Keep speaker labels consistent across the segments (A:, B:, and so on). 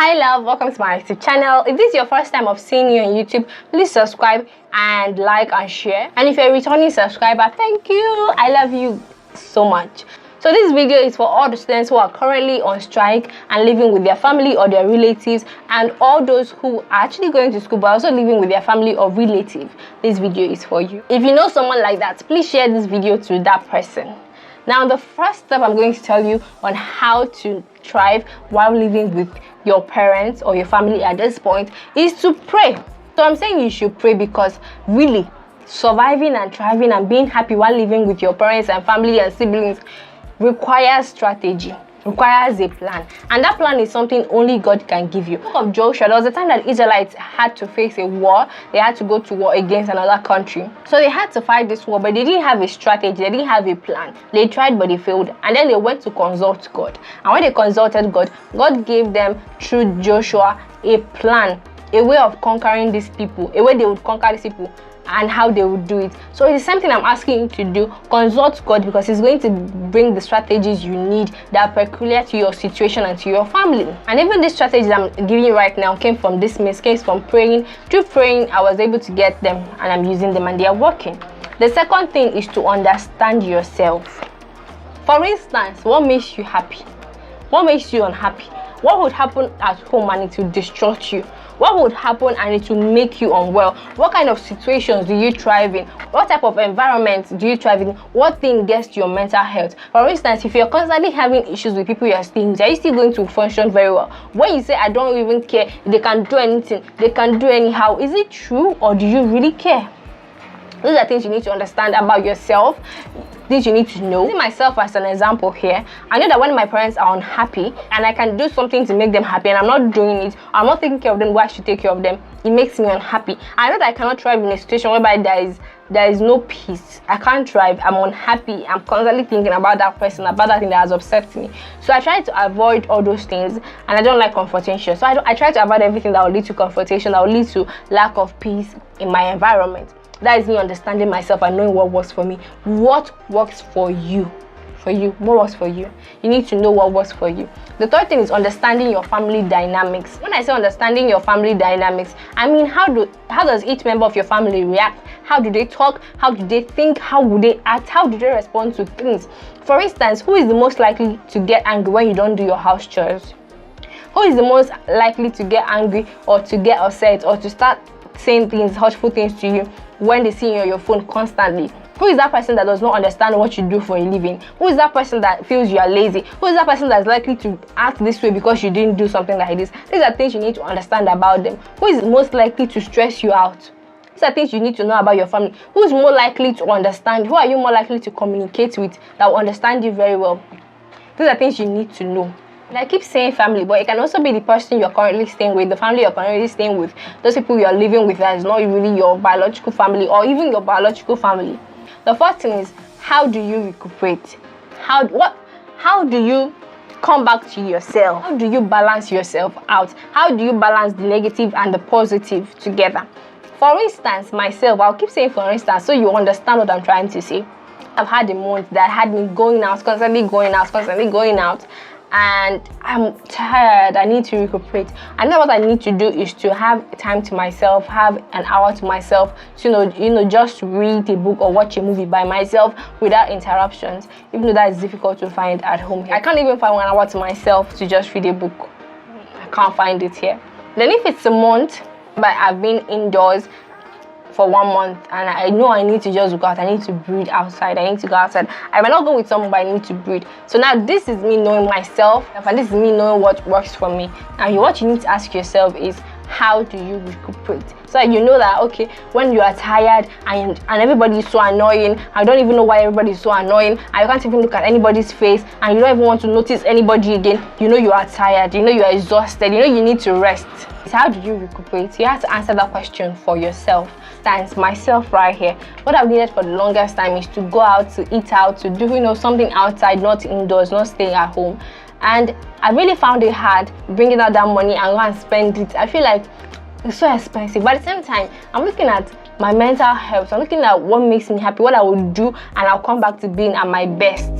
A: Hi love, welcome to my YouTube channel. If this is your first time of seeing me on YouTube, please subscribe and like and share. And if you're a returning subscriber, thank you. I love you so much. So this video is for all the students who are currently on strike and living with their family or their relatives, and all those who are actually going to school but also living with their family or relative. This video is for you. If you know someone like that, please share this video to that person. Now, the first step I'm going to tell you on how to thrive while living with your parents or your family at this point is to pray. So I'm saying you should pray because really surviving and thriving and being happy while living with your parents and family and siblings requires strategy, requires a plan, and that plan is something only God can give you. Book of Joshua, there was a time that Israelites had to face a war. They had to go to war against another country, so they had to fight this war, but they didn't have a strategy, they didn't have a plan. They tried but they failed, and then they went to consult God, and when they consulted God, God gave them through Joshua a plan, a way of conquering these people, a way they would conquer these people and how they would do it. So it's the same thing I'm asking you to do. Consult God, because He's going to bring the strategies you need that are peculiar to your situation and to your family. And even these strategies I'm giving you right now came from this case from praying. Through praying, I was able to get them, and I'm using them, and they are working. The second thing is to understand yourself. For instance, what makes you happy? What makes you unhappy? What would happen at home and it will distract you? What would happen and it will make you unwell? What kind of situations do you thrive in? What type of environment do you thrive in? What thing gets to your mental health? For instance, if you're constantly having issues with people you're staying with, are you still going to function very well? When you say, I don't even care, they can do anything, they can do anyhow, is it true, or do you really care? Those are things you need to understand about yourself. Things you need to know. See myself as an example here. I know that when my parents are unhappy and I can do something to make them happy and I'm not doing it, or I'm not taking care of them, why I should take care of them, it makes me unhappy. I know that I cannot thrive in a situation whereby there is no peace. I can't thrive. I'm unhappy. I'm constantly thinking about that person, about that thing that has upset me. So I try to avoid all those things, and I don't like confrontation. So I try to avoid everything that will lead to confrontation, that will lead to lack of peace in my environment. That is me understanding myself and knowing what works for me. What works for you? For you, what works for you? You need to know what works for you. The third thing is understanding your family dynamics. When I say understanding your family dynamics, I mean how does each member of your family react? How do they talk? How do they think? How would they act? How do they respond to things? For instance, who is the most likely to get angry when you don't do your house chores? Who is the most likely to get angry or to get upset or to start saying things, hurtful things to you when they see you on your phone constantly? Who is that person that does not understand what you do for a living? Who is that person that feels you are lazy? Who is that person that's likely to act this way because you didn't do something like this? These are things you need to understand about them. Who is most likely to stress you out? These are things you need to know about your family. Who is more likely to understand? Who are you more likely to communicate with that will understand you very well? These are things you need to know. And I keep saying family, but it can also be the person you're currently staying with, the family you're currently staying with, those people you're living with that is not really your biological family or even your biological family. The first thing is, how do you recuperate? How do you come back to yourself? How do you balance yourself out? How do you balance the negative and the positive together? For instance, myself, I'll keep saying for instance so you understand what I'm trying to say. I've had a month that had me constantly going out. And I'm tired. I need to recuperate. I know what I need to do is to have time to myself, have an hour to myself, to just read a book or watch a movie by myself without interruptions, even though that is difficult to find at home here. I can't even find 1 hour to myself to just read a book. I can't find it here. Then if it's a month but I've been indoors for 1 month and I know I need to just go out, I need to breathe outside, I need to go outside. I might not go with someone, but I need to breathe. So now this is me knowing myself, and this is me knowing what works for me. And what you need to ask yourself is, how do you recuperate? So you know that, okay, when you are tired and everybody is so annoying, I don't even know why everybody is so annoying, and you can't even look at anybody's face, and you don't even want to notice anybody again, you know you are tired, you know you are exhausted, you know you need to rest. How do you recuperate? You have to answer that question for yourself. That's myself right here. What I've needed for the longest time is to go out, to eat out, to do something outside, not indoors, not staying at home. And I really found it hard bringing out that money and go and spend it. I feel like it's so expensive, but at the same time I'm looking at my mental health. I'm looking at what makes me happy, what I will do, and I'll come back to being at my best.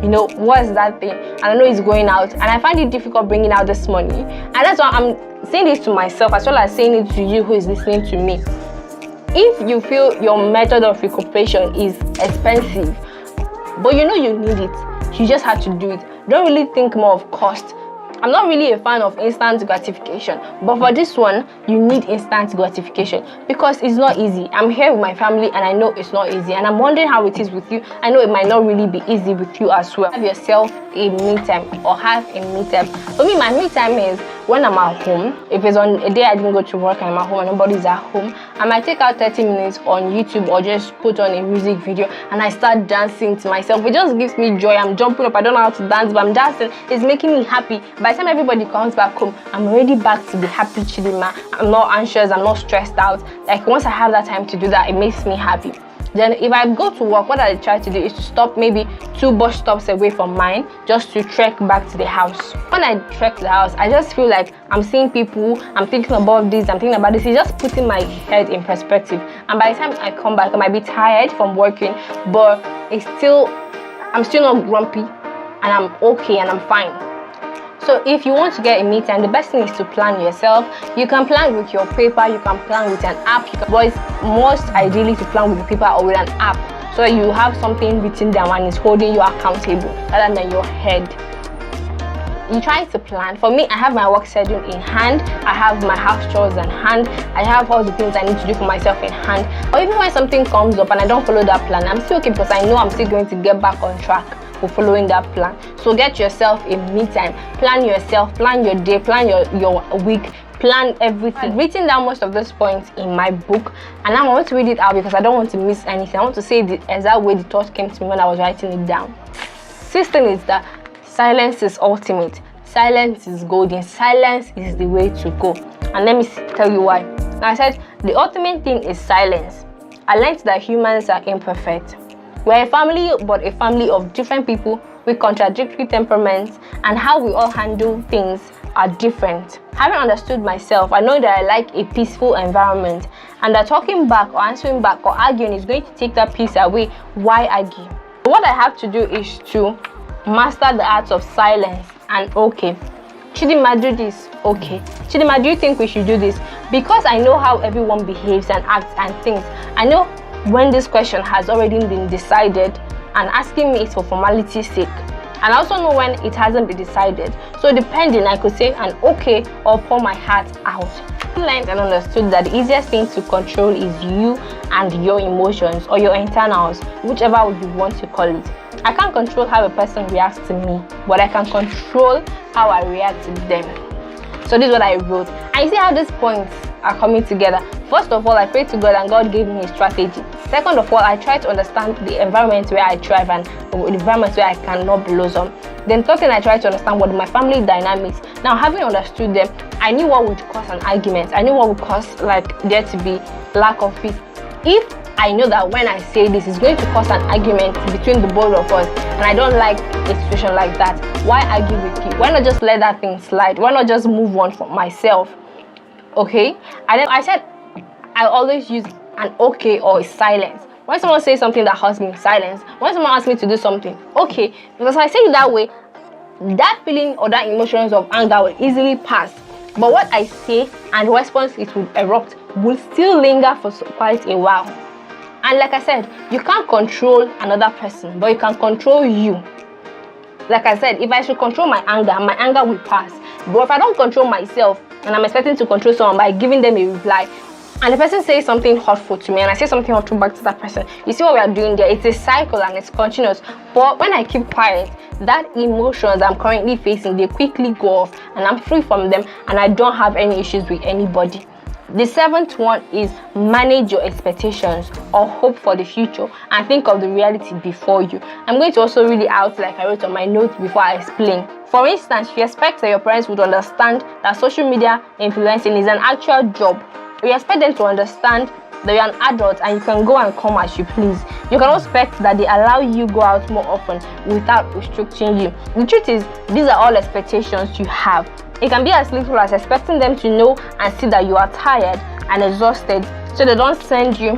A: what's that thing, and I know it's going out, and I find it difficult bringing out this money. And that's why I'm saying this to myself as well as saying it to you who is listening to me. If you feel your method of recuperation is expensive, but you need it, you just have to do it. Don't really think more of cost. I'm not really a fan of instant gratification, but for this one, you need instant gratification because it's not easy. I'm here with my family and I know it's not easy, and I'm wondering how it is with you. I know it might not really be easy with you as well. Have yourself a me time or have a me time. For me, my me time is when I'm at home. If it's on a day I didn't go to work and I'm at home and nobody's at home, I might take out 30 minutes on YouTube or just put on a music video and I start dancing to myself. It just gives me joy. I'm jumping up. I don't know how to dance, but I'm dancing. It's making me happy. By the time everybody comes back home, I'm already back to the happy chidima. I'm not anxious. I'm not stressed out. Like once I have that time to do that, it makes me happy. Then if I go to work, what I try to do is to stop maybe 2 bus stops away from mine just to trek back to the house. When I trek to the house, I just feel like I'm seeing people, I'm thinking about this, I'm thinking about this. It's just putting my head in perspective. And by the time I come back, I might be tired from working, but I'm still not grumpy and I'm okay and I'm fine. So if you want to get a me time, the best thing is to plan yourself. You can plan with your paper, you can plan with an app, but it's most ideally to plan with paper or with an app so that you have something written down and it's holding you accountable rather than your head. You try to plan. For me, I have my work schedule in hand, I have my house chores in hand, I have all the things I need to do for myself in hand. Or even when something comes up and I don't follow that plan, I'm still okay because I know I'm still going to get back on track for following that plan. So get yourself a me time. Plan yourself, plan your day, plan your week, plan everything. I've written down most of those points in my book, and now I want to read it out because I don't want to miss anything. I want to say the exact way the thought came to me when I was writing it down. System is that silence is ultimate. Silence is golden. Silence is the way to go. And let me tell you why. Now I said the ultimate thing is silence. I learned that humans are imperfect. We're a family, but a family of different people with contradictory temperaments, and how we all handle things are different. Having understood myself, I know that I like a peaceful environment, and that talking back or answering back or arguing is going to take that peace away. Why argue? What I have to do is to master the art of silence. And okay, Chidima, do this. Okay, Chidima, do you think we should do this? Because I know how everyone behaves and acts and thinks. I know when this question has already been decided and asking me is for formality's sake, and I also know when it hasn't been decided. So depending, I could say an okay or pour my heart out. I learned and understood that the easiest thing to control is you and your emotions or your internals, whichever you want to call it. I can't control how a person reacts to me, but I can control how I react to them. So this is what I wrote. And you see how these points are coming together. First of all, I prayed to God and God gave me a strategy. Second of all, I tried to understand the environment where I thrive and the environment where I cannot blossom. Then third thing, I tried to understand what my family dynamics. Now, having understood them, I knew what would cause an argument. I knew what would cause there to be lack of peace. If I know that when I say this, it's going to cause an argument between the both of us, and I don't like a situation like that, why argue with you? Why not just let that thing slide? Why not just move on from myself? Okay? And then I said I always use an okay or a silence. When someone says something that hurts me, silence. When someone asks me to do something, okay. Because I say it that way, that feeling or that emotions of anger will easily pass. But what I say and the response it will erupt will still linger for quite a while. And like I said, you can't control another person, but you can control you. Like I said, if I should control my anger will pass. But if I don't control myself, and I'm expecting to control someone by giving them a reply, and the person says something hurtful to me and I say something hurtful back to that person, you see what we are doing there? It's a cycle and it's continuous. But when I keep quiet, that emotions I'm currently facing, they quickly go off and I'm free from them, and I don't have any issues with anybody. The seventh one is manage your expectations or hope for the future and think of the reality before you. I'm going to also read it out like I wrote on my notes before I explain. For instance, you expect that your parents would understand that social media influencing is an actual job. You expect them to understand that you're an adult and you can go and come as you please. You can expect that they allow you go out more often without restricting you. The truth is, these are all expectations you have. It can be as little as expecting them to know and see that you are tired and exhausted so they don't send you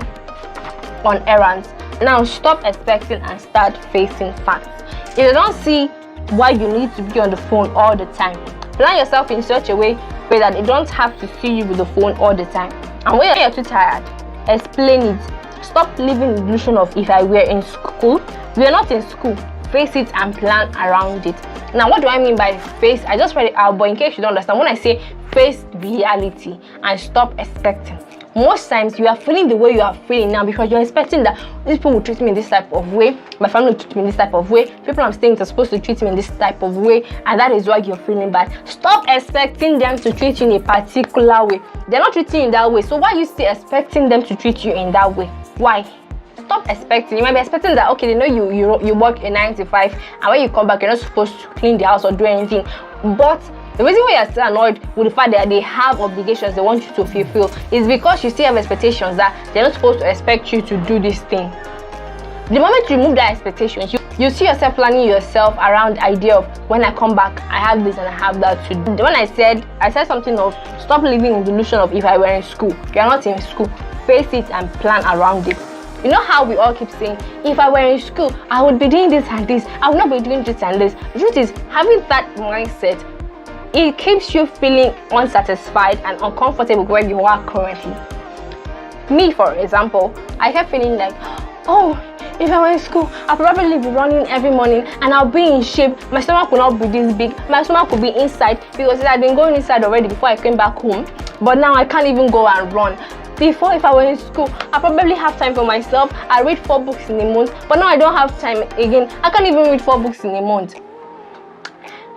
A: on errands. Now stop expecting and start facing facts. If they don't see why you need to be on the phone all the time, plan yourself in such a way that they don't have to see you with the phone all the time. And when you're too tired, explain it. Stop living the illusion of if I were in school. We are not in school. Face it and plan around it. Now, what do I mean by face? I just read it out, but in case you don't understand, when I say face reality and stop expecting, most times you are feeling the way you are feeling now because you're expecting that these people will treat me in this type of way, my family will treat me in this type of way, people I'm staying with are supposed to treat me in this type of way, and that is why you're feeling bad. Stop expecting them to treat you in a particular way. They're not treating you in that way, so why are you still expecting them to treat you in that way? Why? Stop expecting. You might be expecting that, okay, they know you work a 9 to 5, and when you come back, you're not supposed to clean the house or do anything. But the reason why you're still annoyed with the fact that they have obligations they want you to fulfill is because you still have expectations that they're not supposed to expect you to do this thing. The moment you remove that expectation, you see yourself planning yourself around the idea of, when I come back, I have this and I have that to do. When I said something of stop living in the illusion of if I were in school. You're not in school. Face it and plan around it. You know how we all keep saying, if I were in school, I would be doing this and this. I would not be doing this and this. The truth is, having that mindset, it keeps you feeling unsatisfied and uncomfortable where you are currently. Me, for example, I kept feeling like, oh, if I were in school, I'll probably be running every morning and I'll be in shape. My stomach will not be this big. My stomach will be inside because it had been going inside already before I came back home. But now I can't even go and run. Before, if I were in school, I probably have time for myself. I read 4 books in a month, but now I don't have time again. I can't even read 4 books in a month.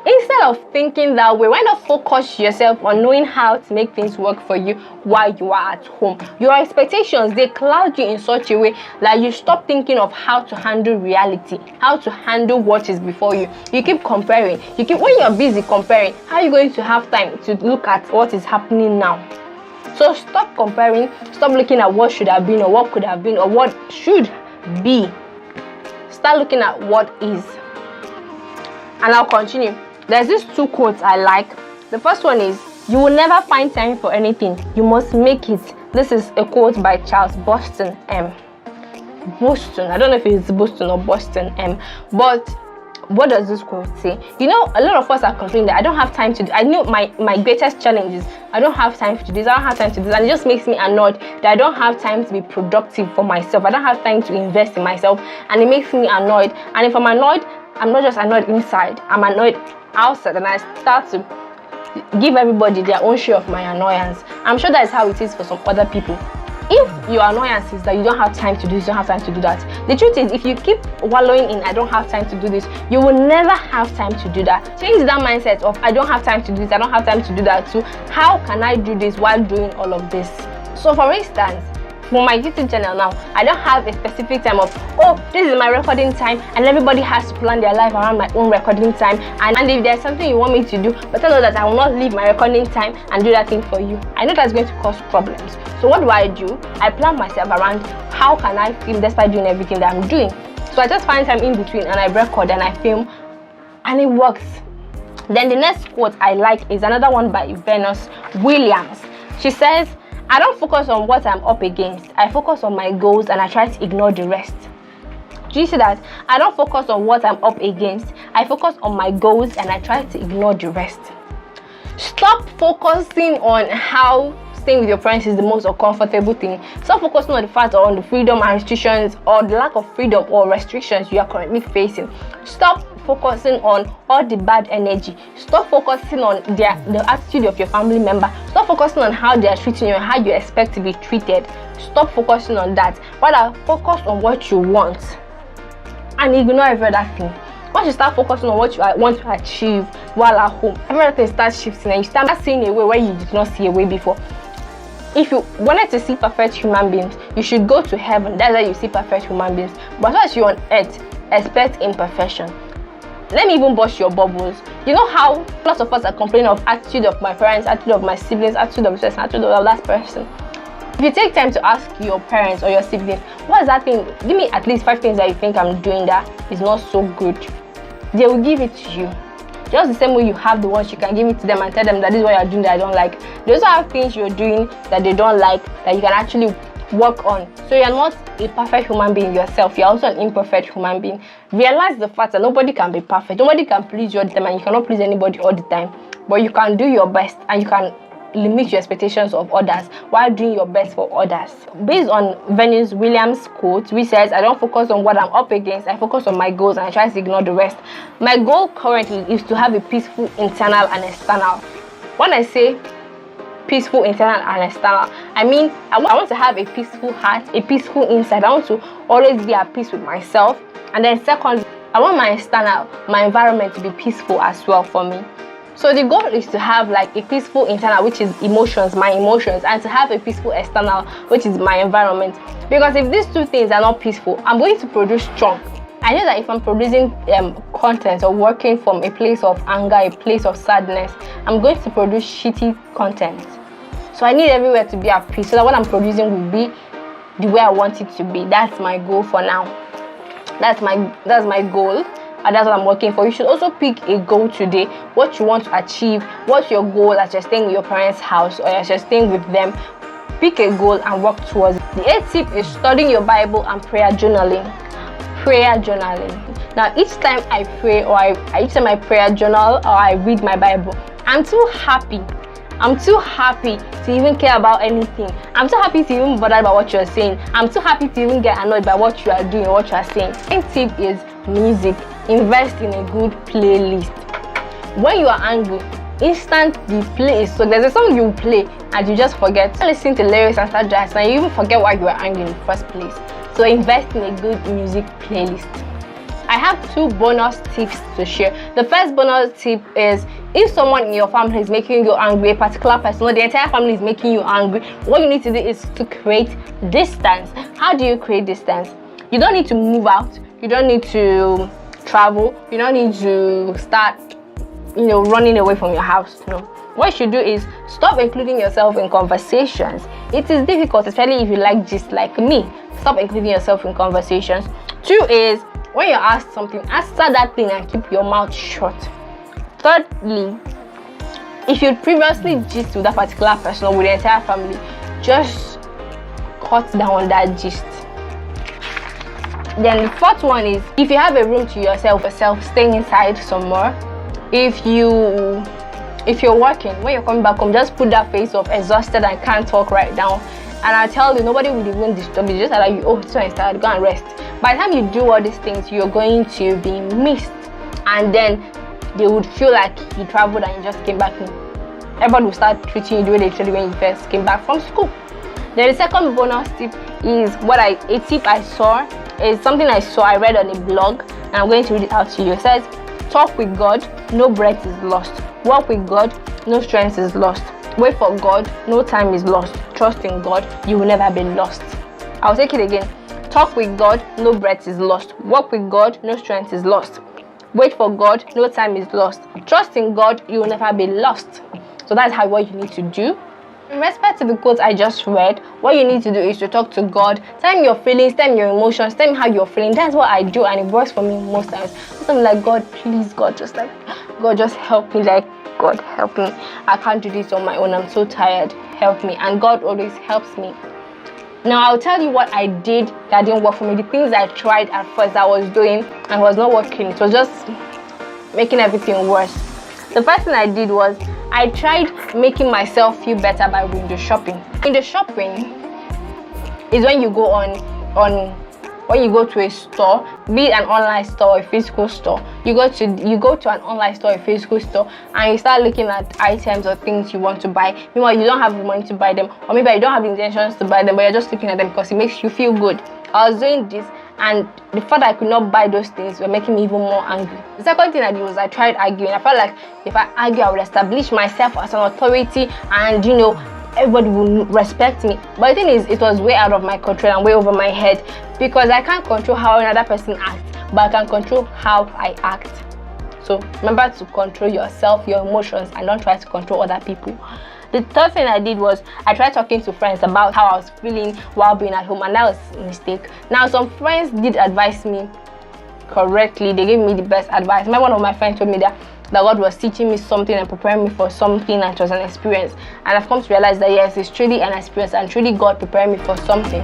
A: Instead of thinking that way, why not focus yourself on knowing how to make things work for you while you are at home? Your expectations, they cloud you in such a way that you stop thinking of how to handle reality, how to handle what is before you. You keep comparing. When you're busy comparing, how are you going to have time to look at what is happening now? So stop comparing, stop looking at what should have been or what could have been or what should be. Start looking at what is. And I'll continue. There's these 2 quotes I like. The first one is, you will never find time for anything. You must make it. This is a quote by Charles Boston M. Boston. I don't know if it's Boston or Boston M. But what does this quote say? You know, a lot of us are complaining that I don't have time to do. I know my greatest challenge is I don't have time to do this. I don't have time to do this. And it just makes me annoyed that I don't have time to be productive for myself. I don't have time to invest in myself. And it makes me annoyed. And if I'm annoyed, I'm not just annoyed inside. I'm annoyed outside. And I start to give everybody their own share of my annoyance. I'm sure that is how it is for some other people. If your annoyance is that you don't have time to do this, you don't have time to do that, the truth is, if you keep wallowing in I don't have time to do this, you will never have time to do that. Change that mindset of I don't have time to do this, I don't have time to do that to how can I do this while doing all of this. So for instance, for my YouTube channel now, I don't have a specific time of, oh, this is my recording time, and everybody has to plan their life around my own recording time. And if there's something you want me to do, but I know that I will not leave my recording time and do that thing for you. I know that's going to cause problems. So what do? I plan myself around how can I film despite doing everything that I'm doing. So I just find time in between and I record and I film, and it works. Then the next quote I like is another one by Venus Williams. She says, I don't focus on what I'm up against. I focus on my goals and I try to ignore the rest. Do you see that? I don't focus on what I'm up against. I focus on my goals and I try to ignore the rest. Stop focusing on how staying with your friends is the most uncomfortable thing. Stop focusing on the fact or on the freedom and restrictions or the lack of freedom or restrictions you are currently facing. Stop focusing on all the bad energy. Stop focusing on the attitude of your family member. Stop focusing on how they are treating you and how you expect to be treated. Stop focusing on that. Rather, focus on what you want and ignore every other thing. Once you start focusing on what you want to achieve while at home, everything starts shifting and you start seeing a way where you did not see a way before. If you wanted to see perfect human beings, you should go to heaven. That's where you see perfect human beings. But as you're on earth, expect imperfection. Let me even burst your bubbles. You know how lots of us are complaining of attitude of my parents, attitude of my siblings, attitude of this person, attitude of that person. If you take time to ask your parents or your siblings, what is that thing? Give me at least 5 things that you think I'm doing that is not so good. They will give it to you. Just the same way you have the ones you can give it to them and tell them that this is what you're doing that I don't like. They also have things you're doing that they don't like that you can actually work on. So you're not a perfect human being yourself, you're also an imperfect human being. Realize the fact that nobody can be perfect, nobody can please you all the time, and you cannot please anybody all the time, but you can do your best and you can limit your expectations of others while doing your best for others. Based on Venus Williams' quote, which says, I don't focus on what I'm up against, I focus on my goals and I try to ignore the rest. My goal currently is to have a peaceful internal and external. When I say peaceful internal and external, I mean I want to have a peaceful heart, a peaceful inside. I want to always be at peace with myself. And then secondly, I want my external, my environment, to be peaceful as well for me. So the goal is to have like a peaceful internal, which is emotions, my emotions, and to have a peaceful external, which is my environment. Because if these two things are not peaceful, I'm going to produce junk. I know that if I'm producing content or working from a place of anger, a place of sadness, I'm going to produce shitty content. So I need everywhere to be at peace, so that what I'm producing will be the way I want it to be. That's my goal for now. That's my goal. And that's what I'm working for. You should also pick a goal today, what you want to achieve, what's your goal as you're staying in your parents' house or as you're staying with them. Pick a goal and work towards it. The 8th tip is studying your Bible and prayer journaling. Prayer journaling. Now, each time I pray or each time I prayer journal or I read my Bible, I'm too happy to even care about anything. I'm too happy to even bother about what you're saying. I'm too happy to even get annoyed by what you are doing or what you are saying. The 10th tip is music. Invest in a good playlist. When you are angry, instantly play. So there's a song you play and you just forget. Listen to lyrics and start dancing and you even forget why you were angry in the first place. So invest in a good music playlist. I have 2 bonus tips to share. The first bonus tip is, if someone in your family is making you angry, a particular person or the entire family is making you angry, what you need to do is to create distance. How do you create distance? You don't need to move out. You don't need to travel. You don't need to start running away from your house. No, what you should do is stop including yourself in conversations. It is difficult, especially if you like gist like me. Stop including yourself in conversations. 2 is, when you're asked something, answer that thing and keep your mouth shut. Thirdly, if you previously gist with that particular person or with the entire family, just cut down on that gist. Then the 4th one is, if you have a room to yourself, staying inside some more. If you're working, when you're coming back home, just put that face of exhausted and can't talk right now. And I tell you, nobody will even disturb you. Just like you, oh, so instead, go and rest. By the time you do all these things, you're going to be missed, and then they would feel like you traveled and you just came back home. Everybody will start treating you the way they treated you when you first came back from school. Then the second bonus tip is a tip I saw. Is something I read on a blog, and I'm going to read it out to you. It says, talk with God, no breath is lost. Walk with God, no strength is lost. Wait for God, no time is lost. Trust in God, you will never be lost. I'll take it again. Talk with God, no breath is lost. Walk with God, no strength is lost. Wait for God, no time is lost. Trust in God, you will never be lost. So that's what you need to do. In respect to the quote I just read, what you need to do is to talk to God. Tell him your feelings, tell him your emotions, tell him how you're feeling. That's what I do, and it works for me most times. I'm like, God, please, God, just help me. Like, God, help me. I can't do this on my own. I'm so tired. Help me. And God always helps me. Now, I'll tell you what I did that didn't work for me. The things I tried at first that I was doing and was not working. It was just making everything worse. The first thing I did was I tried making myself feel better by window shopping. Window shopping is when you go when you go to a store, be it an online store or a physical store. You go to an online store or a physical store, and you start looking at items or things you want to buy. Meanwhile, you don't have the money to buy them, or maybe you don't have the intentions to buy them, but you're just looking at them because it makes you feel good. I was doing this, and the fact that I could not buy those things were making me even more angry. The second thing I did was I tried arguing. I felt like if I argue, I would establish myself as an authority, and everybody will respect me. But the thing is, it was way out of my control and way over my head, because I can't control how another person acts, but I can control how I act. So remember to control yourself, your emotions, and don't try to control other people. The third thing I did was I tried talking to friends about how I was feeling while being at home, and that was a mistake. Now, some friends did advise me correctly. They gave me the best advice. One of my friends told me that that God was teaching me something and preparing me for something, and it was an experience. And I've come to realize that yes, it's truly an experience and truly God preparing me for something.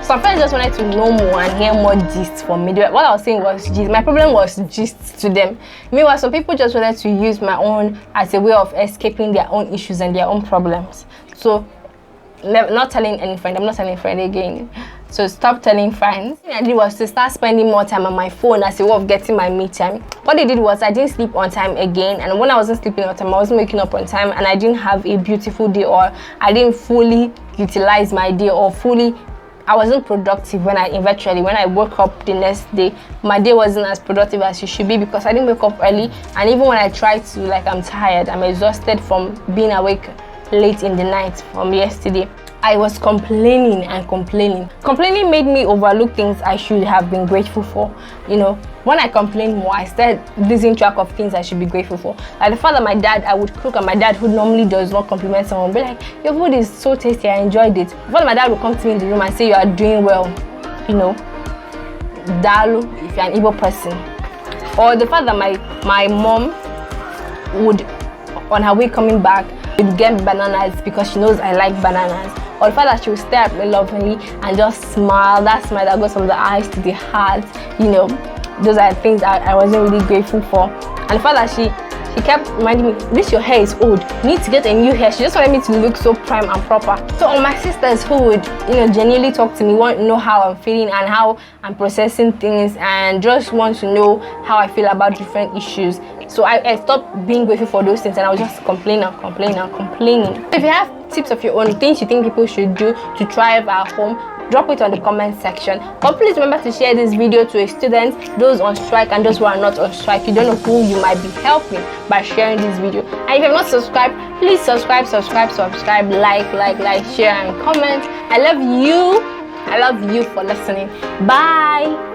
A: Some friends just wanted to know more and hear more gist from me. What I was saying was gist. My problem was gist to them. Meanwhile, some people just wanted to use my own as a way of escaping their own issues and their own problems. So, not telling any friend. I'm not telling friend again. So stop telling friends. What I did was to start spending more time on my phone as a way of getting my me time. What they did was I didn't sleep on time again, and when I wasn't sleeping on time, I wasn't waking up on time, and I didn't have a beautiful day, or I didn't fully utilize my day, or I wasn't productive when I woke up the next day. My day wasn't as productive as it should be because I didn't wake up early, and even when I tried to, like, I'm tired, I'm exhausted from being awake late in the night from yesterday. I was complaining and complaining. Complaining made me overlook things I should have been grateful for. You know, when I complained more, I started losing track of things I should be grateful for. Like the fact that my dad, I would cook, and my dad, who normally does not compliment someone, be like, your food is so tasty, I enjoyed it. The fact that my dad would come to me in the room and say, you are doing well, you know, dalu, if you're an Igbo person. Or the fact that my mom would, on her way coming back, would get bananas because she knows I like bananas. Or the fact that she would stare at me lovingly and just smile, that smile that goes from the eyes to the heart, you know, those are things I wasn't really grateful for. And the fact that she kept reminding me, this your hair is old, you need to get a new hair. She just wanted me to look so prime and proper. So all my sisters who would, you know, genuinely talk to me, want to know how I'm feeling and how I'm processing things, and just want to know how I feel about different issues. So I stopped being grateful for those things, and I was just complaining. If you have tips of your own, things you think people should do to thrive at home, drop it on the comment section. But please remember to share this video to a student, those on strike and those who are not on strike. You don't know who you might be helping by sharing this video. And if you have not subscribed, please subscribe, like, share and comment. I love you for listening. Bye.